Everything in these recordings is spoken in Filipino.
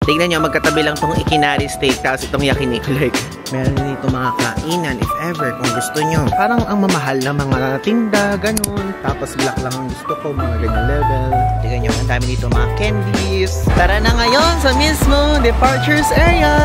Tignan nyo, magkatabi lang tong Ikinari Steak tapos itong Yakiniku. Like, meron dito mga kainan if ever kung gusto nyo. Parang ang mamahal na mga tinda, ganun. Tapos black lang ang gusto ko, mga ganyang level. Tignan nyo, ang dami dito mga candies. Tara na ngayon sa mismo departures area!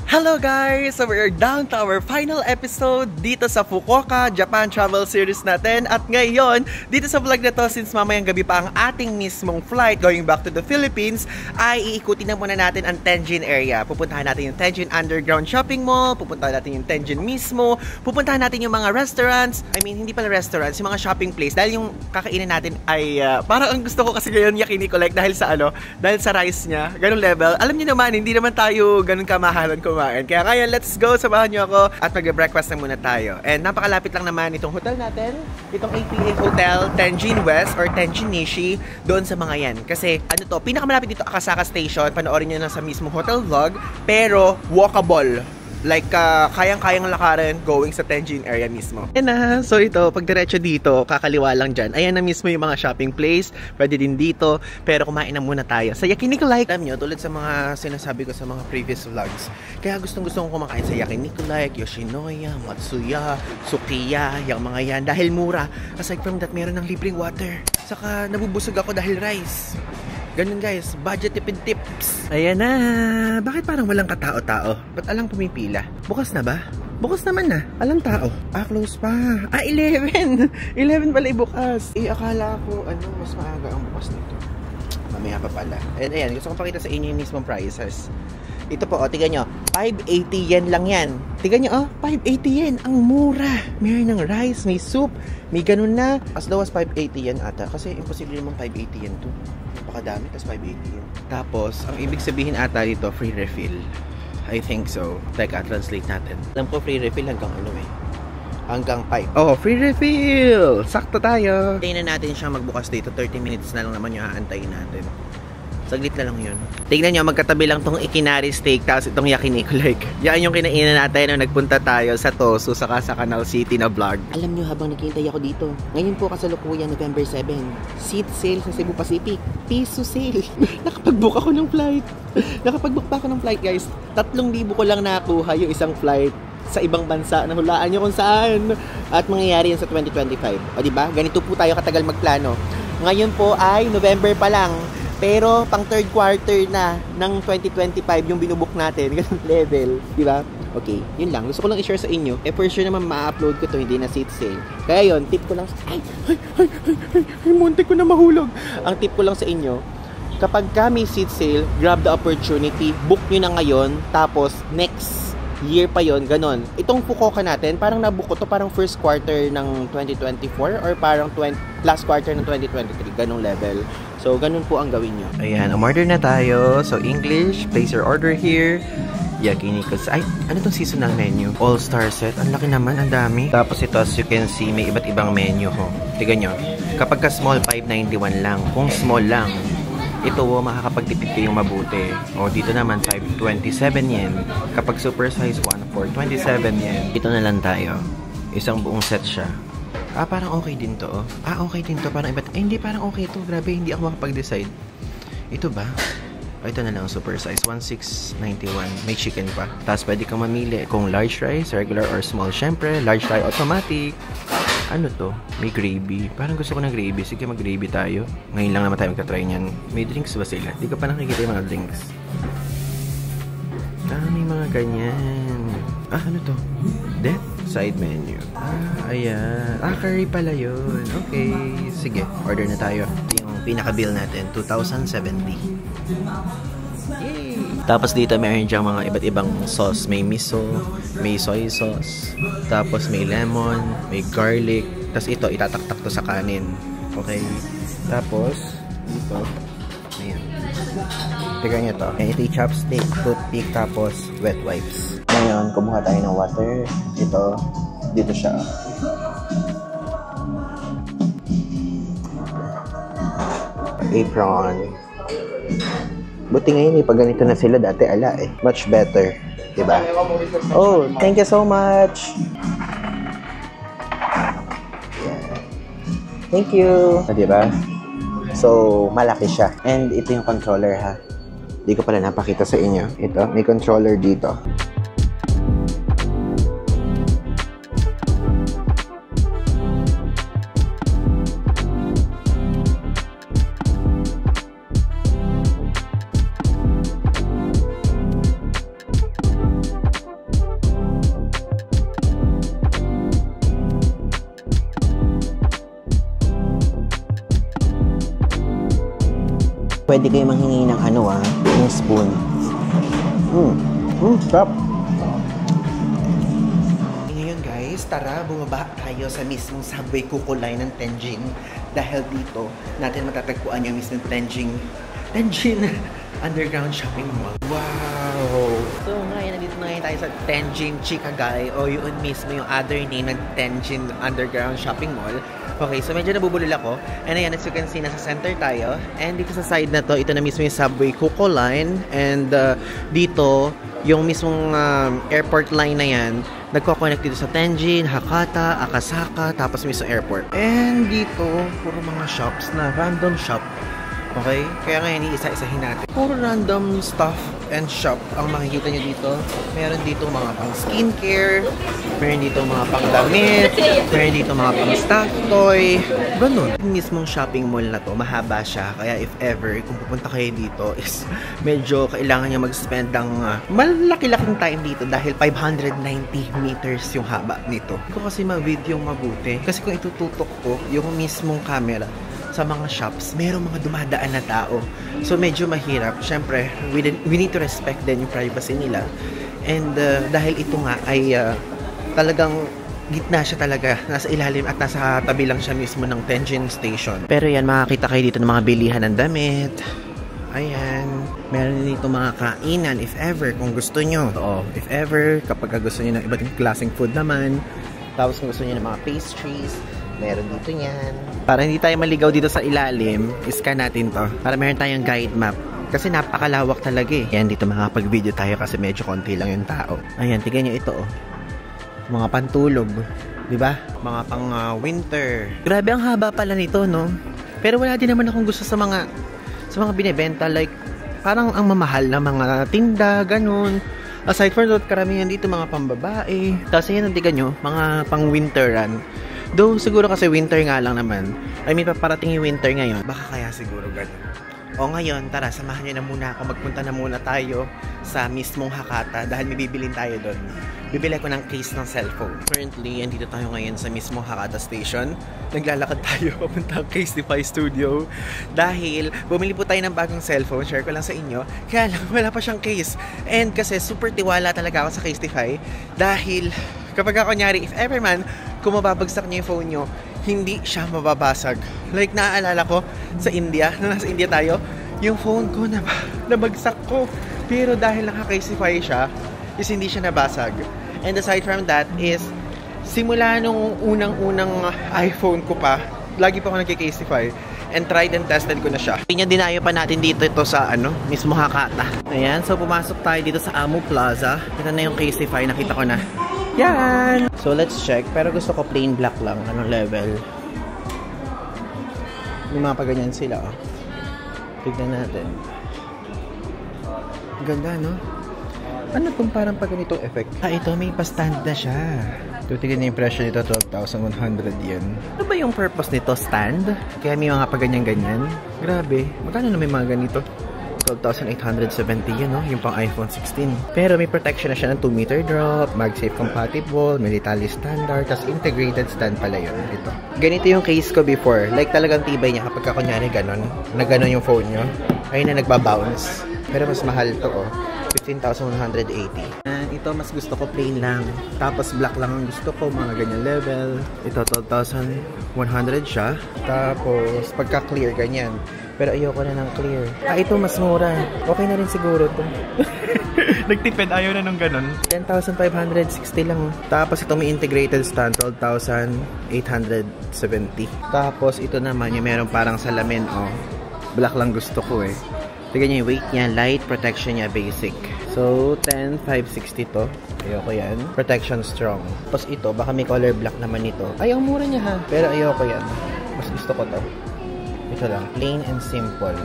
Hello guys! So we're down to our final episode dito sa Fukuoka, Japan Travel Series natin. At ngayon, dito sa vlog na to, since mamayang gabi pa ang ating mismong flight going back to the Philippines, ay iikutin na muna natin ang Tenjin area. Pupuntahan natin yung Tenjin Underground Shopping Mall, pupuntahan natin yung Tenjin mismo, pupuntahan natin yung mga restaurants, hindi pala restaurants, yung mga shopping place. Dahil yung kakainin natin ay, parang ang gusto ko kasi ngayon Yakiniku like dahil sa dahil sa rice niya, ganung level. Alam niyo naman, hindi naman tayo ganun kamahalan kumain. Kaya ngayon, let's go! Samahan nyo ako at mag-breakfast na muna tayo. And napakalapit lang naman itong hotel natin, itong APA Hotel Tenjin West or Tenjin Nishi, doon sa mga yan. Kasi pinakamalapit dito Akasaka Station, panoorin nyo na sa mismong hotel vlog, pero walkable. Like, kayang-kayang lakaran going sa Tenjin area mismo. Ayan na. So ito, pag diretso dito, kakaliwa lang dyan. Ayan na mismo yung mga shopping place. Pwede din dito. Pero kumain na muna tayo. Sa Yakiniku like, alam nyo, tulad sa mga sinasabi ko sa mga previous vlogs. Kaya gustong-gusto kong kumakain sa Yakiniku like, Yoshinoya, Matsuya, Sukiya, yung mga yan. Dahil mura. Aside from that, meron ng libreng water. Saka nabubusog ako dahil rice. Ganun guys, budget tipid tips. Ayan na. Bakit parang walang katao-tao? Ba't alang pumipila? Bukas na ba? Bukas naman na. Alang tao. Close pa. 11. 11 pala bukas. Akala ko, mas maaga ang bukas nito. Mamaya pa pala. Ayan, gusto kong pakita sa inyo yung mismong prices. Ito po, tignan nyo. 580 yen lang yan. Tignan nyo, 580 yen. Ang mura. Meron ng rice, may soup, may ganun na. As low as 580 yen ata. Kasi imposible naman 580 yen to. Napakadami, tas 580 yen. Tapos, ang ibig sabihin ata dito, free refill. I think so. Teka, translate natin. Alam ko free refill hanggang hanggang 5. Oh, free refill! Sakto tayo. Tingnan natin siyang magbukas dito. 30 minutes na lang naman yung aantayin natin. Saglit na lang yun. Tignan nyo, magkatabi lang tong Ikinari Steak tapos itong Yakiniku like. Yan yung kinainan natin nung nagpunta tayo sa Tosu saka sa Canal City na vlog. Alam nyo, habang naghihintay ako dito, ngayon po kasalukuyan November 7, seat sale sa Cebu Pacific. Piso sale. Nakapag-book ako ng flight. Nakapag-book pa ako ng flight guys. 3,000 ko lang nakuha yung isang flight sa ibang bansa. Nahulaan nyo kung saan. At mangyayari yan sa 2025. O diba? Ganito po tayo katagal magplano. Ngayon po ay November pa lang. Pero pang third quarter na ng 2025 yung binubook natin, ganun level, di ba? Okay, yun lang. Gusto ko lang i-share sa inyo. For sure naman ma-upload ko to, hindi na seat sale. Kaya yun, tip ko lang ay, muntik ko na mahulog. Ang tip ko lang sa inyo, kapag may seat sale, grab the opportunity, book nyo na ngayon, tapos next year pa yon, ganon. Itong Fukuoka natin, parang nabook ko to parang first quarter ng 2024 or parang last quarter ng 2023, ganong level. So, ganun po ang gawin nyo. Ayan, umorder na tayo. So, English, place your order here. Yakiniku. Ay, ano tong seasonal menu? All-star set. Ang laki naman, ang dami. Tapos ito, as you can see, may iba't ibang menu ho. Tignan nyo. Kapag ka small, 591 lang. Kung small lang, ito makakapagtipid kayong mabuti. O, dito naman, 527 yen. Kapag super size 1 for 27 yen. Ito na lang tayo. Isang buong set siya. Parang okay din to. Okay din to. Parang iba't, hindi, parang okay to. Grabe, hindi ako makapag-decide. Ito ba? Ito na lang, super size. 1691. May chicken pa. Tapos, pwede kang mamili kung large rice, regular, or small. Siyempre, large rice, automatic. Ano to? May gravy. Parang gusto ko ng gravy. Sige, mag-gravy tayo. Ngayon lang naman tayo magta-try niyan. May drinks ba sila? Di ka pa nakikita yung mga drinks. May mga ganyan. Ano to? Death? Side menu. Ayan. Curry pala yun. Okay. Sige, order na tayo. Ito yung pinaka-bill natin. 2,070. Yay! Tapos dito meron diyang mga iba't ibang sauce. May miso, may soy sauce, tapos may lemon, may garlic. Tapos ito, itataktak to sa kanin. Okay? Tapos, dito, ayan. Tignan nyo to. Ito yung chopstick, toothpick, tapos wet wipes. Ngayon, kumuha tayo ng water. Ito, dito siya. Apron. Buti ngayon pag ganito na sila, dati ala much better. Diba? Oh, thank you so much. Yeah. Thank you. Diba? So, malaki siya. And ito yung controller ha. Hindi ko pala napakita sa inyo. Ito, may controller dito. Pwede kayo manghingi ng ng spoon. Stop. Ngayon guys, tara bumaba tayo sa mismong subway Kuko line ng Tenjin. Dahil dito natin matatagpuan yung mismong Tenjin Underground Shopping Mall. Wow! So ngayon, nandito na ngayon tayo sa Tenjin Chikagai o yun mismo yung other name ng Tenjin Underground Shopping Mall. Okay, so medyo nabubulol ako. And ayan, as you can see, nasa center tayo. And dito sa side na to, ito na mismo yung subway Kuko line. And dito, yung mismong airport line na yan, nagko-connect dito sa Tenjin, Hakata, Akasaka, tapos mismo airport. And dito, puro mga shops na random shop. Okay? Kaya ngayon, iisa-isahin natin. Puro random stuff and shop ang makikita nyo dito. Meron dito mga pang skincare, meron dito mga pang damit, meron dito mga pang stuff toy. Ganun. Yung mismong shopping mall na to, mahaba siya. Kaya if ever, kung pupunta kayo dito, is medyo kailangan nyo mag-spend ng malaki-laking time dito dahil 590 meters yung haba nito. Hindi ko kasi ma-video mabuti. Kasi kung itututok ko yung mismong camera sa mga shops, merong mga dumadaan na tao. So, medyo mahirap. Siyempre, we need to respect din yung privacy nila. And dahil ito nga ay talagang gitna siya talaga. Nasa ilalim at nasa tabi lang siya mismo ng Tenjin Station. Pero yan, makakita kayo dito ng mga bilihan ng damit. Ayan. Meron dito mga kainan if ever, kung gusto nyo. Oo, if ever, kapag gusto nyo ng iba't klaseng food naman. Tapos kung gusto nyo ng mga pastries, meron dito yan. Para hindi tayo maligaw dito sa ilalim, iscan natin to. Para meron tayong guide map. Kasi napakalawak talaga eh. Yan, dito makakapag-video tayo kasi medyo konti lang yung tao. Ayan, tignan nyo ito oh. Mga pantulog. Diba? Mga pang winter. Grabe, ang haba pala nito, no? Pero wala din naman akong gusto sa mga binibenta. Like, parang ang mamahal na mga tinda, ganun. Aside from that, karamihan dito mga pambabae. Tapos yan, tignan nyo, mga pang winteran. Though, siguro kasi winter nga lang naman. I mean, paparating yung winter ngayon. Baka kaya siguro ganun. O ngayon, tara, samahan nyo na muna ako. Magpunta na muna tayo sa mismong Hakata dahil may bibilin tayo doon. Bibili ko ng case ng cellphone. Currently, andito tayo ngayon sa mismong Hakata Station. Naglalakad tayo papunta ang Casetify Studio dahil bumili po tayo ng bagong cellphone. Share ko lang sa inyo. Kaya lang, wala pa siyang case. And kasi super tiwala talaga ako sa Casetify dahil kapag kunyari, if ever man, kung mababagsak niyo yung phone nyo, hindi siya mababasag. Like, naaalala ko sa India, nung nasa India tayo, yung phone ko nabagsak ko. Pero dahil naka-Casetify siya, is hindi siya nabasag. And aside from that is, simula nung unang-unang iPhone ko pa, lagi pa ako nag-Casetify. And tried and tested ko na siya. Dinayo pa natin dito ito sa mismo Hakata. Ayan, so pumasok tayo dito sa Amu Plaza. Ito na yung Casetify, nakita ko na. Yan! So, let's check. Pero gusto ko plain black lang. Anong level? Yung mga paganyan sila, oh. Tignan natin. Ganda, no? Ano itong parang pag ganitong effect? Ah, ito may pa-stand na siya. Tignan na yung presyo nito, 12,100 yen. Ano ba yung purpose nito? Stand? Kaya may mga paganyan-ganyan? Grabe. Magkano na may mga ganito? 12,870 yun, no? Yung pang iPhone 16. Pero may protection na siya ng 2-meter drop, MagSafe compatible, military standard, tas integrated stand pala yun. Ito. Ganito yung case ko before. Like talagang tibay niya kapag kunyari ganon. Na ganon yung phone nyo. Ayun na nagbabounce. Pero mas mahal to, oh. 15,180. And ito, mas gusto ko plain lang. Tapos black lang ang gusto ko, mga ganyan level. Ito, 12,100 siya. Tapos, pagka clear, ganyan. Pero ayoko na ng clear. Ah, ito mas mura. Okay na rin siguro to. Nagtipid, ayaw na nung ganun. 10,560 lang. Tapos ito may integrated stand, 12,870. Tapos ito naman, yung meron parang salamin, oh. Black lang gusto ko eh. Tignan nyo yung weight niya, light, protection niya, basic. So, 10,560 to. Ayoko yan. Protection strong. Tapos ito, baka may color black naman ito. Ay, ang mura niya ha. Pero ayoko yan. Mas gusto ko to. Ito lang, plain and simple.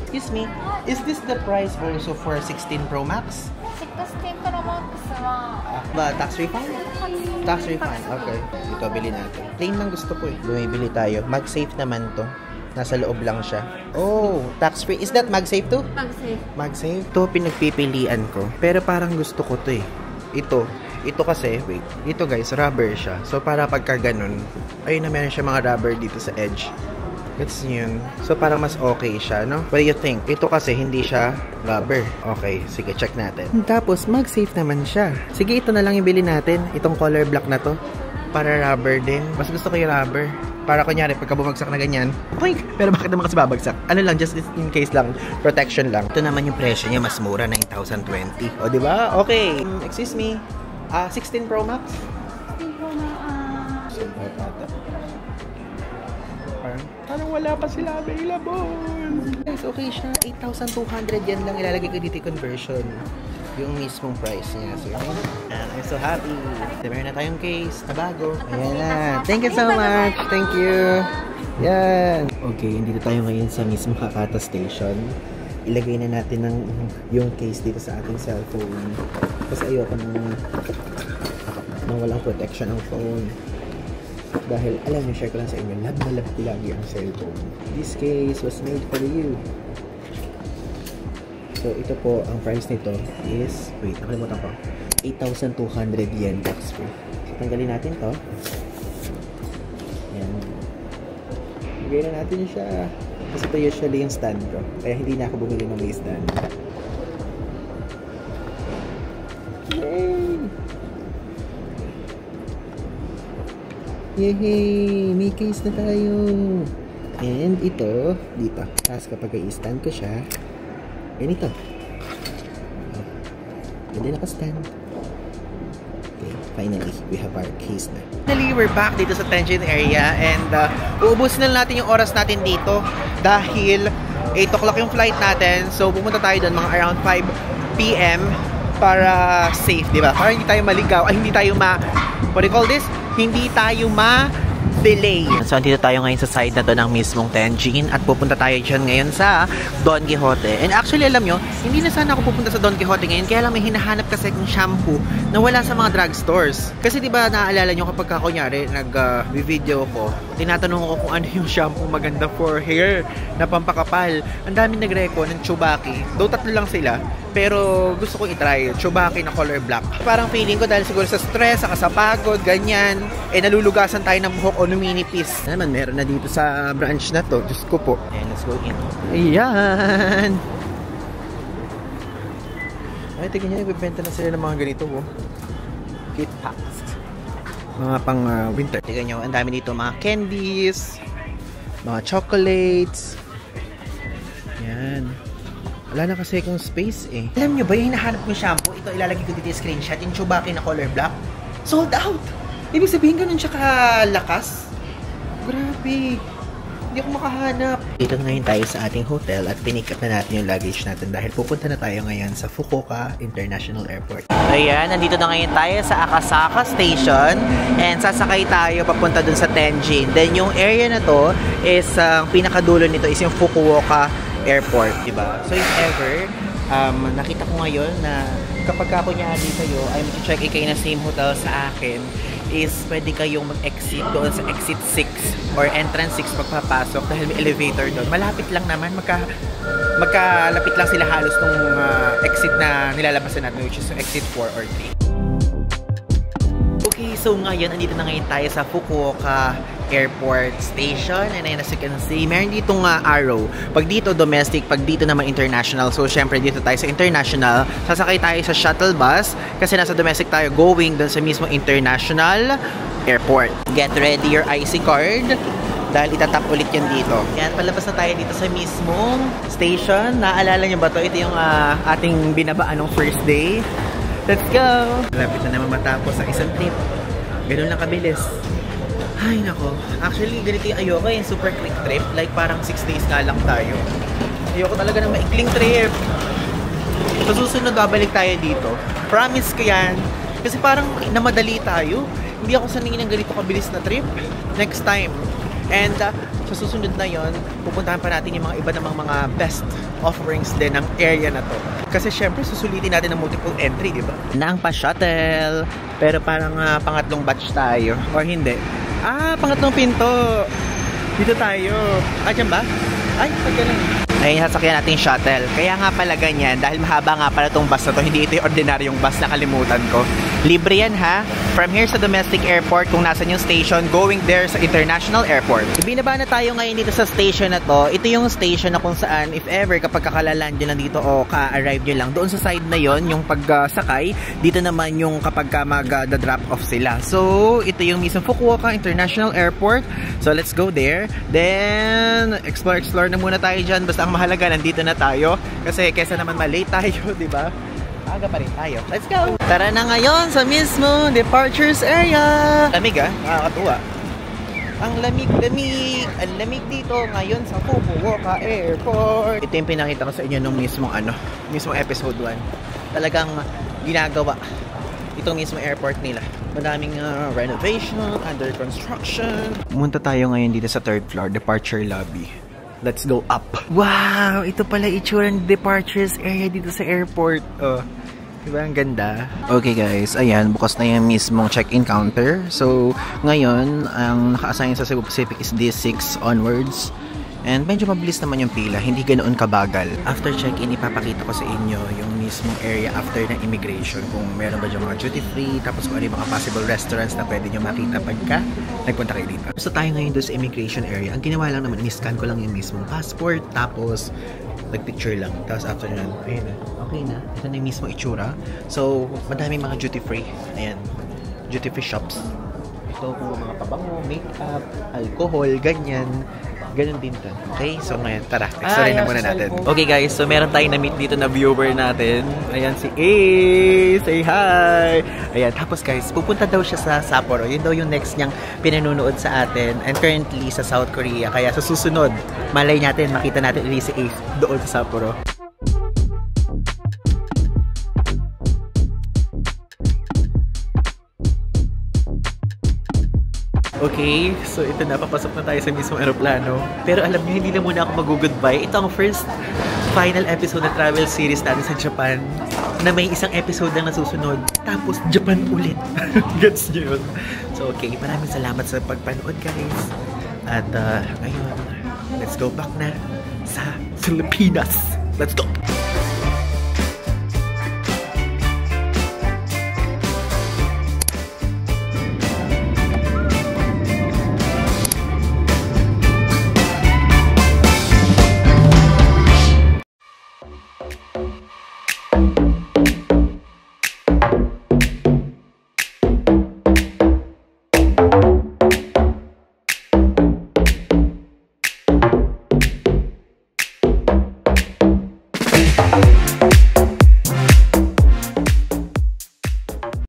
Excuse me, is this the price also for 16 Pro Max? 16 Pro Max Ba, tax refund? Tax refund, okay. Ito, bili natin. Plain lang gusto ko eh. Bumibili tayo. MagSafe naman to. Nasa loob lang siya. Oh, tax-free. Is that MagSafe too? MagSafe. MagSafe? Ito, pinagpipilian ko. Pero parang gusto ko to eh. Ito kasi, wait. Ito guys, rubber siya. So, para pagka ganun, ayun na meron siya mga rubber dito sa edge. That's yun. So, parang mas okay siya, no? What do you think? Ito kasi, hindi siya rubber. Okay, sige, check natin. Tapos, MagSafe naman siya. Sige, ito na lang yung bili natin. Itong color black na to. Para rubber din. Mas gusto ko yung rubber. Para kunyari, pagka bumagsak na ganyan. Okay, pero bakit naman kasi babagsak? Ano lang, just in case lang, protection lang. Ito naman yung presyo niya, mas mura, 9,020. O, di ba? Okay. Excuse me. 16 Pro Max? 16 Pro Max. Parang wala pa sila available. Guys, okay siya. 8,200 yan lang. Ilalagay ko dito yung conversion. Yung mismong price niya. So, and I'm so happy. Meron na tayong case na bago. Ayan na. Thank you so much. Thank you. Yan. Okay, dito tayo ngayon sa mismong Hakata Station. Ilagay na natin yung case dito sa ating cellphone. Kasi ayoko nang walang protection ng phone. Dahil, alam niyo, share ko lang sa inyo, love na love ko lagi ang cellphone. This case was made for you. So, ito po, ang price nito is, wait, nakalimutan ko, 8,200 yen tax-free. So, tanggalin natin to. Ayan. Bigay na natin siya. Kasi ito usually yung stand ko. Kaya hindi na ako bumili ng may stand. Yay! Yay! May case na tayo! And ito, dito. Tapos kapag i-stand ko siya, ganito. Hindi naka-stand. Okay, finally, we have our case na. Finally, we're back dito sa Tenjin area and uubusin na natin yung oras natin dito dahil 8 o'clock yung flight natin. So, pumunta tayo doon mga around 5 p.m. para safe, di ba? Para hindi tayo maligaw, hindi tayo what do you call this? Hindi tayo delay. So, andito tayo ngayon sa side na to ng mismong Tenjin at pupunta tayo dyan ngayon sa Don Quijote. And actually, alam nyo, hindi na sana ako pupunta sa Don Quijote ngayon, kaya lang may hinahanap kasi akong shampoo na wala sa mga drugstores. Kasi diba, naaalala nyo kapag kunyari, nag-video ko, tinatanong ko kung ano yung shampoo maganda for hair na pampakapal. Ang daming nag-reco ng Chubaki. Though tatlo lang sila, pero gusto kong itry. Chubaki na color black. Parang feeling ko dahil siguro sa stress, saka sa pagod, ganyan, nalulugasan tayo ng buhok o numinipis. Naman, meron na dito sa branch na to. Diyos ko po. And let's go in. Ayan! Ay, tignan nyo, ibibenta na sila ng mga ganito, oh. Kit packs. Mga pang winter. Tignan nyo, ang dami dito, mga candies, mga chocolates. Yan. Wala na kasi akong space eh. Alam nyo ba, yung hinahanap kong shampoo, ito ilalagay ko dito yung screenshot, yung Chubaki na color black. Sold out! Ibig sabihin ganun siya kalakas. Grabe. Hindi ako makahanap. Dito ngayon tayo sa ating hotel at pinick up na natin yung luggage natin dahil pupunta na tayo ngayon sa Fukuoka International Airport. Ayan, nandito na ngayon tayo sa Akasaka Station and sasakay tayo papunta dun sa Tenjin. Then yung area na to is, pinakadulo nito is yung Fukuoka Airport, diba? So if ever, nakita ko ngayon na kapag kunyari kayo ay mag-check kayo na same hotel sa akin, is pwede kayong mag-exit doon sa exit 6 or entrance 6 pagpapasok dahil may elevator doon. Malapit lang naman, magkalapit lang sila halos nung exit na nilalabasan natin, which is exit 4 or 3. Okay, so ngayon, andito na ngayon tayo sa Fukuoka Airport Station. And as you can see, meron ditong arrow. Pag dito domestic, pag dito naman international. So, syempre dito tayo sa international. Sasakay tayo sa shuttle bus kasi nasa domestic tayo going dun sa mismo international airport. Get ready your IC card dahil itatap ulit yan dito. Yan, palabas na tayo dito sa mismong station. Naalala nyo ba to? Ito yung ating binabaan ng first day. Let's go! Malapit na naman matapos sa isang trip. Ganun lang kabilis. Ay, nako. Actually, ganito yung ayoko yung super quick trip. Like, parang 6 days na lang tayo. Ayoko talaga ng maikling trip. Sa susunod, babalik tayo dito. Promise ko yan. Kasi parang namadali tayo. Hindi ako saningin ng ganito kabilis na trip. Next time. And, sa susunod na yon, pupuntahan pa natin yung mga iba namang mga best offerings din ng area na to. Kasi syempre, susulitin natin ng multiple entry, di ba? Nang pa-shuttle, pero parang pangatlong batch tayo. Or hindi. Pangatlong pinto. Dito tayo. Dyan ba? Ay, pagkalan. Ay, sasakyan natin yung shuttle. Kaya nga pala ganyan, dahil mahaba nga pala tong bus na to, hindi ito yung ordinaryong bus na kalimutan ko. Libre yan ha. From here sa domestic airport, kung nasan yung station, going there sa international airport. Binaba na tayo ngayon dito sa station na to. Ito yung station na kung saan, if ever, kapag kakalaland nyo lang dito o ka-arrive nyo lang, doon sa side na yon yung pagsakay, dito naman yung kapag mag-drop off sila. So, ito yung mismong Fukuoka International Airport. So, let's go there. Then, explore na muna tayo dyan. Basta ang mahalaga, nandito na tayo. Kasi kesa naman malate tayo, di ba? Aga pa rin tayo. Let's go! Tara na ngayon sa mismo departures area. Lamig nakakatuwa. Ang lamig dito ngayon sa Fukuoka Airport. Ito yung pinakita ko sa inyo nung mismong episode 1. Talagang ginagawa itong mismo airport nila. Madaming renovation, under construction. Pumunta tayo ngayon dito sa 3rd floor, departure lobby. Let's go up. Wow! Ito pala itsura ng departures area dito sa airport. Diba? Ang ganda. Okay guys, ayan, bukas na yung mismong check-in counter. So, ngayon, ang naka-assign sa Cebu Pacific is D6 onwards. And medyo mabilis naman yung pila, hindi ganoon kabagal. After check-in, ipapakita ko sa inyo yung mismong area after ng immigration. Kung meron ba dyan mga duty-free, tapos kung ano yung mga possible restaurants na pwede nyo makita pagka nagpunta kayo dito. So tayo ngayon doon sa immigration area. Ang ginawa lang naman, in-scan ko lang yung mismong passport, tapos nag-picture lang. Tapos after nun, ayun na, okay na. Ito na yung mismong itsura. So, madaming mga duty-free. Ayan, duty-free shops. Ito kung mga pabango, makeup, alcohol, ganyan. Ganun din to. Okay? So ngayon, tara. Explain na muna natin. Okay guys, so meron tayong na-meet dito na viewer natin. Ayan si A. Say hi! Ayan, tapos guys, pupunta daw siya sa Sapporo. Yun daw yung next niyang pinanunood sa atin. And currently sa South Korea. Kaya sa susunod, malay natin, makita natin ulit si A doon sa Sapporo. Okay, so ito na, papasok na tayo sa mismong aeroplano. Pero alam niyo, hindi na muna ako mag-goodbye. Ito ang first final episode na travel series natin sa Japan na may isang episode lang nasusunod. Tapos, Japan ulit. Gets niyo yun? So, okay, maraming salamat sa pagpanood, guys. At, ayun, let's go back na sa Pilipinas. Let's go!